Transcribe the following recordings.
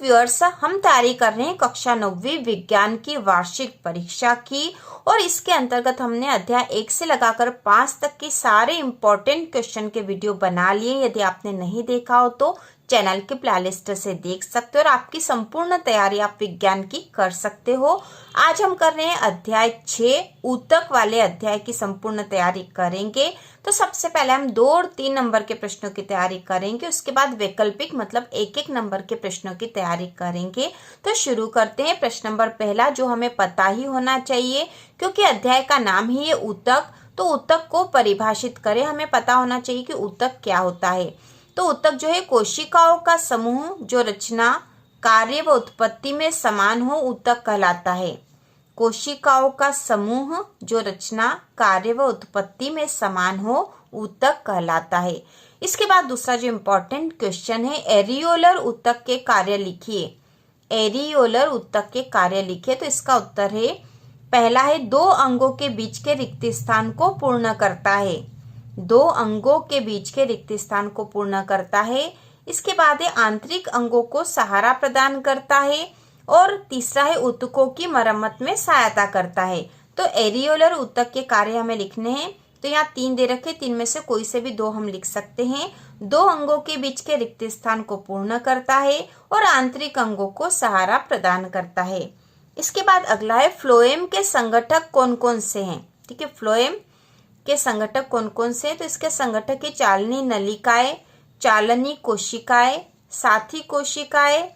Viewers, हम तैयारी कर रहे हैं कक्षा 9वीं विज्ञान की वार्षिक परीक्षा की और इसके अंतर्गत हमने अध्याय 1 से लगाकर 5 तक के सारे इंपॉर्टेंट क्वेश्चन के वीडियो बना लिए। यदि आपने नहीं देखा हो तो चैनल के प्लेलिस्ट से देख सकते हो और आपकी संपूर्ण तैयारी आप विज्ञान की कर सकते हो। आज हम कर रहे हैं अध्याय 6 ऊतक वाले अध्याय की संपूर्ण तैयारी करेंगे। तो सबसे पहले हम 2 और 3 नंबर के प्रश्नों की तैयारी करेंगे, उसके बाद वैकल्पिक मतलब 1-1 नंबर के प्रश्नों की तैयारी करेंगे। तो शुरू करते हैं। प्रश्न नंबर पहला जो हमें पता ही होना चाहिए क्योंकि अध्याय का नाम ही है ऊतक, तो ऊतक को परिभाषित करें। हमें पता होना चाहिए कि ऊतक क्या होता है। तो ऊतक जो है कोशिकाओं का समूह जो रचना, कार्य व उत्पत्ति में समान हो, ऊतक कहलाता है। कोशिकाओं का समूह जो रचना, कार्य व उत्पत्ति में समान हो, ऊतक कहलाता है। इसके बाद दूसरा जो इम्पोर्टेंट क्वेश्चन है, एरियोलर ऊतक के कार्य लिखिए। एरियोलर ऊतक के कार्य लिखिए। तो इसका उत्तर है पहला है 2 अंगों के बीच के रिक्त स्थान को पूर्ण करता है। 2 अंगों के बीच के रिक्त स्थान को पूर्ण करता है। इसके बाद है आंतरिक अंगों को सहारा प्रदान करता है और तीसरा है ऊतकों की मरम्मत में सहायता करता है। तो एरियोलर ऊतक के कार्य हमें लिखने हैं। तो यहाँ 3 दे रखे, 3 में से कोई से भी 2 हम लिख सकते हैं। 2 अंगों के बीच के रिक्त स्थान को पूर्ण करता है और आंतरिक अंगों को सहारा प्रदान करता है। इसके बाद अगला है फ्लोएम के संगठक कौन कौन से हैं। ठीक है, फ्लोएम के संगठक कौन कौन से हैं। तो इसके संगठक है चालनी नलिकाएं, चालनी कोशिकाएं, साथी कोशिकाएं,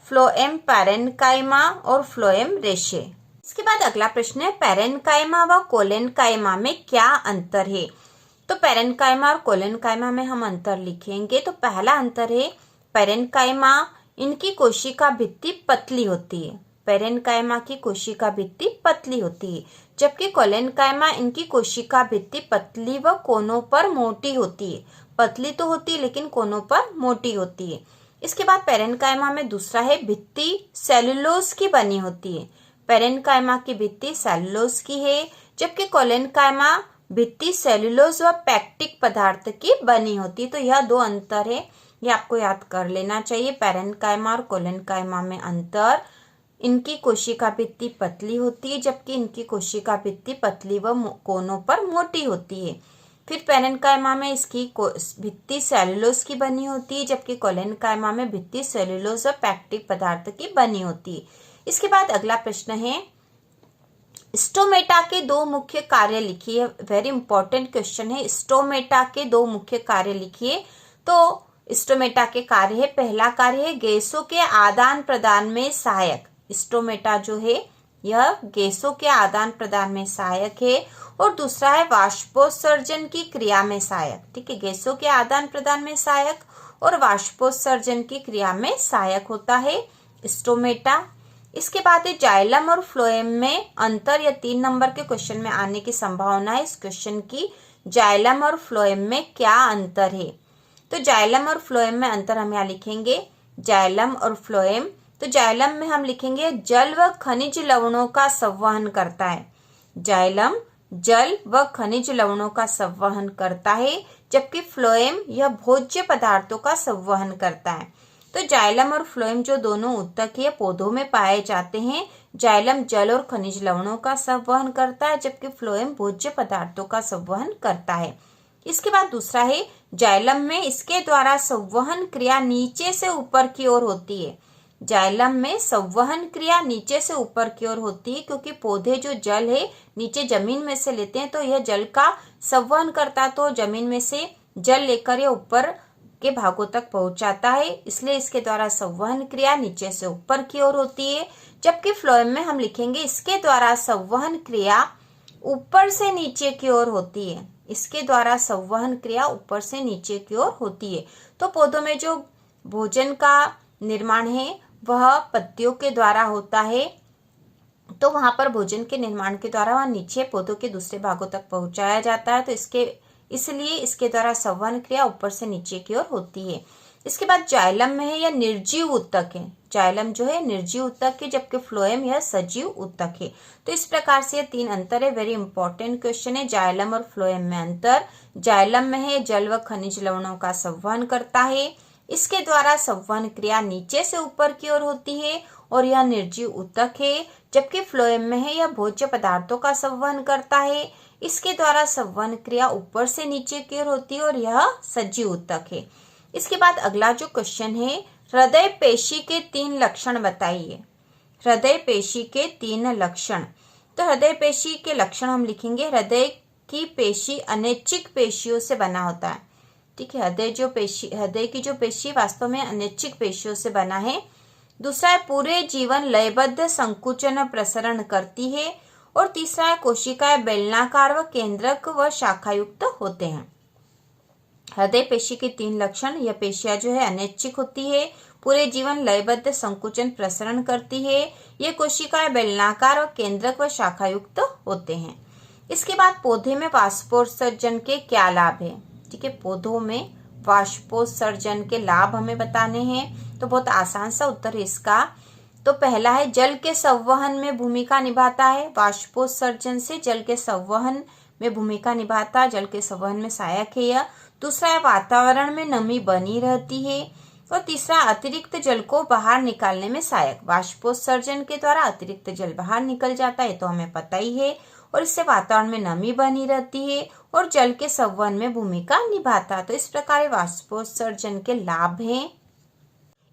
फ्लोएम पैरेन्काइमा और फ्लोएम रेशे। इसके बाद अगला प्रश्न है पैरेन्काइमा व कोलेन्काइमा में क्या अंतर है। तो पैरेन्काइमा और कोलेन्काइमा में हम अंतर लिखेंगे। तो पहला अंतर है पैरेन्काइमा, इनकी कोशिका भित्ति पतली होती है। पैरेन्काइमा की कोशिका भित्ति पतली होती है, जबकि कोलेन्काइमा इनकी कोशिका भित्ति पतली व कोनों पर मोटी होती है। पतली तो होती है लेकिन कोनों पर मोटी होती है। इसके बाद पैरेन्काइमा में दूसरा है भित्ति सेलुलोज की बनी होती है। पैरेन्काइमा की भित्ति सेलुलोज की है, जबकि कोलेन्काइमा भित्ति सेलुलोज व पैक्टिक पदार्थ की बनी होती है। तो यह 2 अंतर है, ये आपको याद कर लेना चाहिए। पैरेन्काइमा और कोलेन्काइमा में अंतर, इनकी कोशिका भित्ति पतली होती है जबकि इनकी कोशिका भित्ति पतली व कोनों पर मोटी होती है। फिर पैरेन्काइमा में इसकी भित्ति सेलुलोज की बनी होती है, जबकि कोलेन्काइमा में भित्ति सेलुलोज व पैक्टिक पदार्थ की बनी होती है। इसके बाद अगला प्रश्न है स्टोमेटा के 2 मुख्य कार्य लिखिए। वेरी इंपॉर्टेंट क्वेश्चन है। स्टोमेटा के 2 मुख्य कार्य लिखिए। तो स्टोमेटा के कार्य है, पहला कार्य है गैसों के आदान प्रदान में सहायक। स्टोमेटा जो है यह गैसों के आदान प्रदान में सहायक है और दूसरा है वाष्पोत्सर्जन की क्रिया में सहायक। ठीक है, गैसों के आदान प्रदान में सहायक और वाष्पोत्सर्जन की क्रिया में सहायक होता है स्टोमेटा। इसके बाद है जाइलम और फ्लोएम में अंतर, या 3 नंबर के क्वेश्चन में आने की संभावना है इस क्वेश्चन की। जाइलम और फ्लोएम में क्या अंतर है। तो जाइलम और फ्लोएम में अंतर हम यहाँ लिखेंगे जाइलम और फ्लोएम। तो जाइलम में हम लिखेंगे जल व खनिज लवणों का संवहन करता है। जाइलम जल व खनिज लवणों का संवहन करता है, जबकि फ्लोएम यह भोज्य पदार्थों का संवहन करता है। तो जाइलम और फ्लोएम जो दोनों ऊतक है पौधों में पाए जाते हैं। जाइलम जल और खनिज लवणों का संवहन करता है, जबकि फ्लोएम भोज्य पदार्थों का संवहन करता है। इसके बाद दूसरा है जाइलम में इसके द्वारा संवहन क्रिया नीचे से ऊपर की ओर होती है। जाइलम में संवहन क्रिया नीचे से ऊपर की ओर होती है क्योंकि पौधे जो जल है नीचे जमीन में से लेते हैं, तो यह जल का संवहन करता, तो जमीन में से जल लेकर यह ऊपर के भागों तक पहुंचाता है, इसलिए इसके द्वारा संवहन क्रिया नीचे से ऊपर की ओर होती है। जबकि फ्लोएम में हम लिखेंगे इसके द्वारा संवहन क्रिया ऊपर से नीचे की ओर होती है। इसके द्वारा संवहन क्रिया ऊपर से नीचे की ओर होती है। तो पौधों में जो भोजन का निर्माण है वह पत्तियों के द्वारा होता है, तो वहां पर भोजन के निर्माण के द्वारा वह नीचे पौधों के दूसरे भागों तक पहुंचाया जाता है। तो इसलिए इसके द्वारा संवहन क्रिया ऊपर से नीचे की ओर होती है। इसके बाद जाइलम में है यह निर्जीव ऊतक है। जाइलम जो है निर्जीव ऊतक है, जबकि फ्लोएम यह सजीव ऊतक है। तो इस प्रकार से 3 अंतर है। वेरी इंपॉर्टेंट क्वेश्चन है। जाइलम और फ्लोएम में अंतर, जाइलम में है जल व खनिज लवणों का संवहन करता है, इसके द्वारा संवहन क्रिया नीचे से ऊपर की ओर होती है और यह निर्जीव ऊतक है, जबकि फ्लोएम में है यह भोज्य पदार्थों का संवहन करता है। इसके द्वारा संवहन क्रिया ऊपर से नीचे की ओर होती है और यह सजीव ऊतक है। इसके बाद अगला जो क्वेश्चन है, हृदय पेशी के 3 लक्षण बताइए। हृदय पेशी के 3 लक्षण। तो हृदय पेशी के लक्षण हम लिखेंगे, हृदय की पेशी अनैच्छिक पेशियों से बना होता है। ठीक है, हृदय की जो पेशी वास्तव में अनैच्छिक पेशियों से बना है। दूसरा है पूरे जीवन लयबद्ध संकुचन प्रसरण करती है। और तीसरा है कोशिकाएं बेलनाकार व केंद्रक व शाखायुक्त होते हैं। हृदय पेशी के 3 लक्षण, यह पेशियां जो है अनैच्छिक होती है, पूरे जीवन लयबद्ध संकुचन प्रसरण करती है, ये कोशिकाएं बेलनाकार और केंद्रक व शाखायुक्त होते हैं। इसके बाद पौधे में वाष्पोत्सर्जन के क्या लाभ है। ठीक है, पौधों में वाष्पोत्सर्जन के लाभ हमें बताने हैं। तो बहुत आसान सा उत्तर है इसका। तो पहला है जल के संवहन में भूमिका निभाता है, वाष्पोत्सर्जन से जल के संवहन में भूमिका निभाता है, जल के संवहन में सहायक है यह। दूसरा है वातावरण में नमी बनी रहती है। और तीसरा अतिरिक्त जल को बाहर निकालने में सहायक, वाष्पोत्सर्जन के द्वारा अतिरिक्त जल बाहर निकल जाता है, तो हमें पता ही है। और इससे वातावरण में नमी बनी रहती है और जल के संवहन में भूमिका निभाता है। तो इस प्रकार वाष्पोत्सर्जन के लाभ हैं।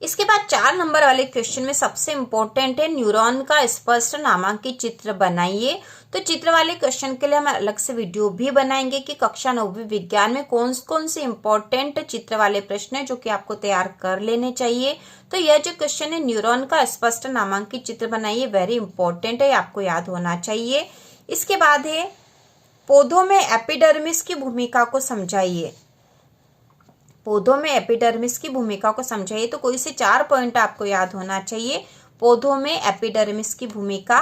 इसके बाद 4 नंबर वाले क्वेश्चन में सबसे इम्पोर्टेंट है न्यूरॉन का स्पष्ट नामांकित चित्र बनाइए। तो चित्र वाले क्वेश्चन के लिए हम अलग से वीडियो भी बनाएंगे कि कक्षा 9वीं विज्ञान में कौन कौन से इम्पोर्टेंट चित्र वाले प्रश्न है जो कि आपको तैयार कर लेने चाहिए। तो यह जो क्वेश्चन है न्यूरॉन का स्पष्ट नामांकित चित्र बनाइए, वेरी इंपॉर्टेंट है, आपको याद होना चाहिए। इसके बाद है पौधों में एपिडर्मिस की भूमिका को समझाइए। पौधों में एपिडर्मिस की भूमिका को समझाइए। तो कोई से 4 पॉइंट आपको याद होना चाहिए। पौधों में एपिडर्मिस की भूमिका।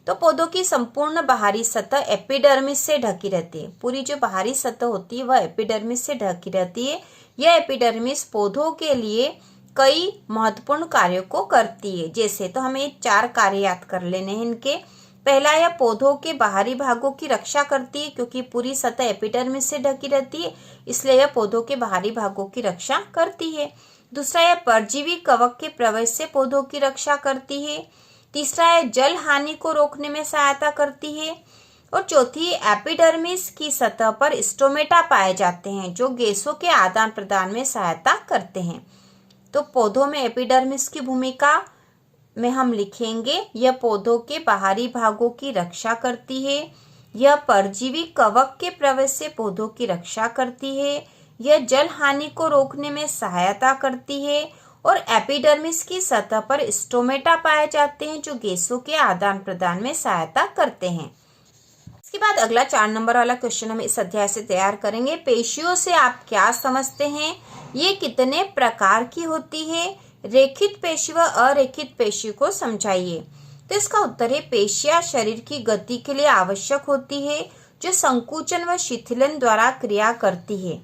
तो पौधों की संपूर्ण बाहरी सतह एपिडर्मिस से ढकी रहती है। पूरी जो बाहरी सतह होती है वह एपिडर्मिस से ढकी रहती है। यह एपिडर्मिस पौधों के लिए कई महत्वपूर्ण कार्यों को करती है। जैसे, तो हमें 4 कार्य याद कर लेने हैं इनके। पहला, यह पौधों के बाहरी भागों की रक्षा करती है, क्योंकि पूरी सतह एपिडर्मिस से ढकी रहती है, इसलिए यह पौधों के बाहरी भागों की रक्षा करती है। दूसरा, यह परजीवी कवक के प्रवेश से पौधों की रक्षा करती है। तीसरा, यह जल हानि को रोकने में सहायता करती है। और चौथी, एपिडर्मिस की सतह पर स्टोमेटा पाए जाते हैं जो गैसों के आदान प्रदान में सहायता करते हैं। तो पौधों में एपिडर्मिस की भूमिका में हम लिखेंगे, यह पौधों के बाहरी भागों की रक्षा करती है, यह परजीवी कवक के प्रवेश से पौधों की रक्षा करती है, यह जल हानि को रोकने में सहायता करती है, और एपिडर्मिस की सतह पर स्टोमेटा पाए जाते हैं जो गैसों के आदान प्रदान में सहायता करते हैं। इसके बाद अगला 4 नंबर वाला क्वेश्चन हम इस अध्याय से तैयार करेंगे। पेशियों से आप क्या समझते हैं, ये कितने प्रकार की होती है, रेखित पेशी व अरेखित पेशी को समझाइए। तो इसका उत्तर है पेशियां शरीर की गति के लिए आवश्यक होती है जो संकुचन व शिथिलन द्वारा क्रिया करती है।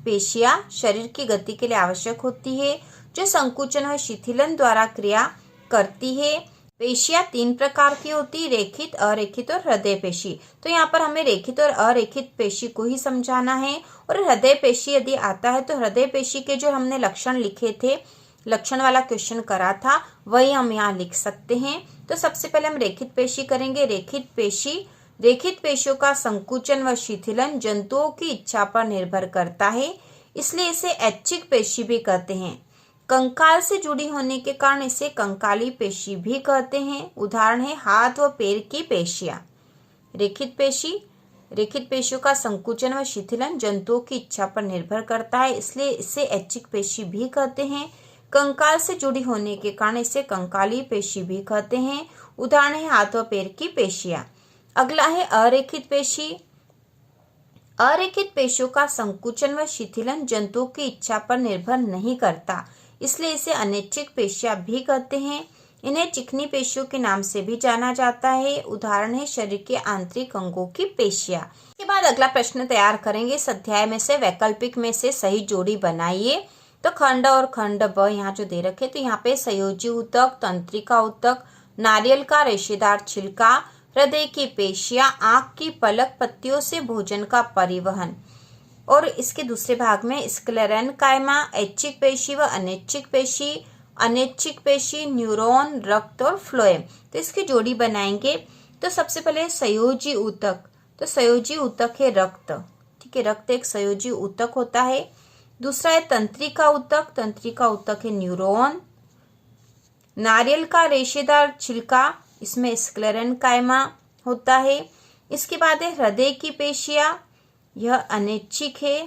पेशियां शरीर की गति के लिए आवश्यक होती है जो संकुचन व शिथिलन द्वारा क्रिया करती है। पेशियां 3 प्रकार की होती है, रेखित, अरेखित और हृदय पेशी। तो यहाँ पर हमें रेखित और अरेखित पेशी को ही समझाना है। और हृदय पेशी यदि आता है तो हृदय पेशी के जो हमने लक्षण लिखे थे, लक्षण वाला क्वेश्चन करा था, वही हम यहाँ लिख सकते हैं। तो सबसे पहले हम रेखित पेशी करेंगे। रेखित पेशियों का संकुचन व शिथिलन जंतुओं की इच्छा पर निर्भर करता है, इसलिए इसे ऐच्छिक पेशी भी कहते हैं। कंकाल से जुड़ी होने के कारण इसे कंकाली पेशी भी कहते हैं। उदाहरण है हाथ व पैर की पेशियां। रेखित पेशियों का संकुचन व शिथिलन जंतुओं की इच्छा पर निर्भर करता है, इसलिए इसे ऐच्छिक पेशी भी कहते हैं। कंकाल से जुड़ी होने के कारण इसे कंकाली पेशी भी कहते हैं। उदाहरण है हाथ व पैर की पेशियां। अगला है अरेखित पेशी। अरेखित पेशियों का संकुचन व शिथिलन जंतुओं की इच्छा पर निर्भर नहीं करता, इसलिए इसे अनैच्छिक पेशियां भी कहते हैं। इन्हें चिकनी पेशियों के नाम से भी जाना जाता है। उदाहरण है शरीर के आंतरिक अंगों की पेशियां। इसके बाद अगला प्रश्न तैयार करेंगे। इस अध्याय में से वैकल्पिक में से सही जोड़ी बनाइए। तो खंड और खंड ब यहाँ जो दे रखे, तो यहाँ पे संयोजी ऊतक, तंत्रिका ऊतक, नारियल का रेशेदार छिलका, हृदय की पेशियां, आंख की पलक, पत्तियों से भोजन का परिवहन और इसके दूसरे भाग में स्क्लेरन कायमा, ऐच्छिक पेशी व अनैच्छिक पेशी, अनैच्छिक पेशी, न्यूरॉन, रक्त और फ्लोएम। तो इसकी जोड़ी बनाएंगे। तो सबसे पहले संयोजी ऊतक, तो संयोजी ऊतक है रक्त, ठीक है, रक्त एक संयोजी ऊतक होता है। दूसरा है तंत्रिका ऊतक, तंत्रिका ऊतक है न्यूरॉन। नारियल का रेशेदार छिलका, इसमें स्क्लेरन कायमा होता है। इसके बाद है हृदय की पेशियां, यह अनैच्छिक है।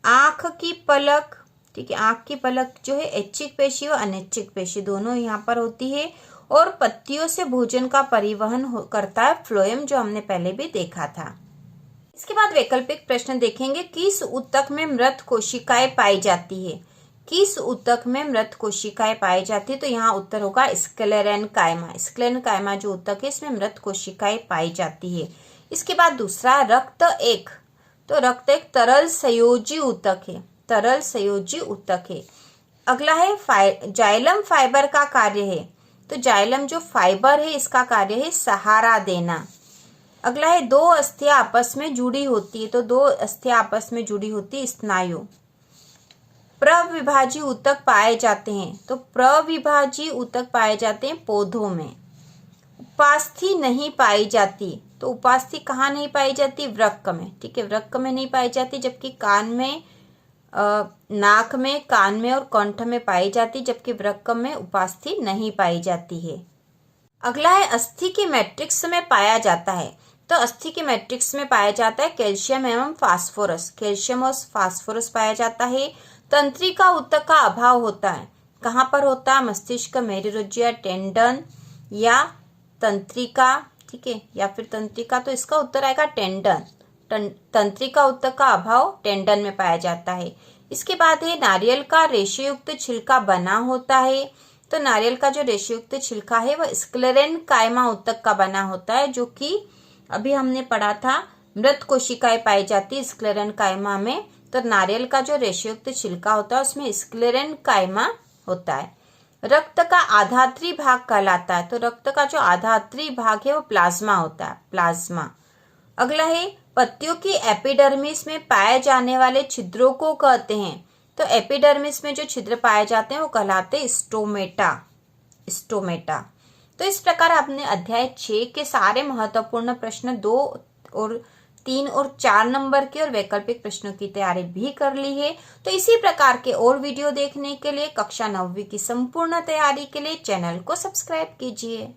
आंख की पलक, ठीक है, आंख की पलक जो है ऐच्छिक पेशी और अनैच्छिक पेशी दोनों यहाँ पर होती है। और पत्तियों से भोजन का परिवहन करता है फ्लोएम, जो हमने पहले भी देखा था। इसके बाद वैकल्पिक प्रश्न देखेंगे। किस ऊतक में मृत कोशिकाएं पाई जाती है? किस ऊतक में मृत कोशिकाएं पाई जाती है? तो यहाँ उत्तर होगा स्क्लेरन कायमा। स्क्लेरन कायमा जो ऊतक है इसमें मृत कोशिकाएं पाई जाती है। इसके बाद दूसरा रक्त एक, तो रक्त एक तरल संयोजी ऊतक है, तरल संयोजी ऊतक है। अगला है जाइलम फाइबर का कार्य है, तो जाइलम जो फाइबर है इसका कार्य है सहारा देना। अगला है दो अस्थियां आपस में जुड़ी होती है, तो दो अस्थियां आपस में जुड़ी होती है स्नायु। प्रविभाजी ऊतक पाए जाते हैं, तो प्रविभाजी ऊतक पाए जाते हैं पौधों में। उपास्थि नहीं पाई जाती, तो उपास्थि कहाँ नहीं पाई जाती? वृक्क में, ठीक है, वृक्क में नहीं पाई जाती, जबकि कान में, नाक में, कान में और कंठ में पाई जाती, जबकि वृक्क में उपास्थि नहीं पाई जाती है। अगला है अस्थि के मैट्रिक्स में पाया जाता है, तो अस्थि के मैट्रिक्स में पाया जाता है कैल्शियम एवं फास्फोरस, कैल्शियम और फास्फोरस पाया जाता है। तंत्रिका ऊतक का अभाव होता है, कहाँ पर होता है? मस्तिष्क, मेरुरज्जु या टेंडन या तंत्रिका, ठीक है, या फिर तंत्रिका, तो इसका उत्तर आएगा टेंडन। तंत्रिका ऊतक का अभाव टेंडन में पाया जाता है। इसके बाद है नारियल का रेशेयुक्त छिलका बना होता है, तो नारियल का जो रेशेयुक्त छिलका है वह स्क्लेरन कायमा ऊतक का बना होता है, जो कि अभी हमने पढ़ा था मृत कोशिकाएं पाई जाती है स्क्लेरन कायमा में। तो नारियल का जो रेशेयुक्त छिलका होता है उसमें स्क्लेरन कायमा होता है। रक्त का आधात्री भाग कहलाता है, तो रक्त का जो आधात्री भाग है वो प्लाज्मा होता है, प्लाज्मा। अगला है पत्तियों की एपिडर्मिस में पाए जाने वाले छिद्रों को कहते हैं, तो एपिडर्मिस में जो छिद्र पाए जाते हैं वो कहलाते हैं स्टोमेटा, स्टोमेटा। तो इस प्रकार आपने अध्याय 6 के सारे महत्वपूर्ण प्रश्न 2 और 3 और 4 नंबर के और वैकल्पिक प्रश्नों की तैयारी भी कर ली है। तो इसी प्रकार के और वीडियो देखने के लिए, कक्षा 9वीं की संपूर्ण तैयारी के लिए चैनल को सब्सक्राइब कीजिए।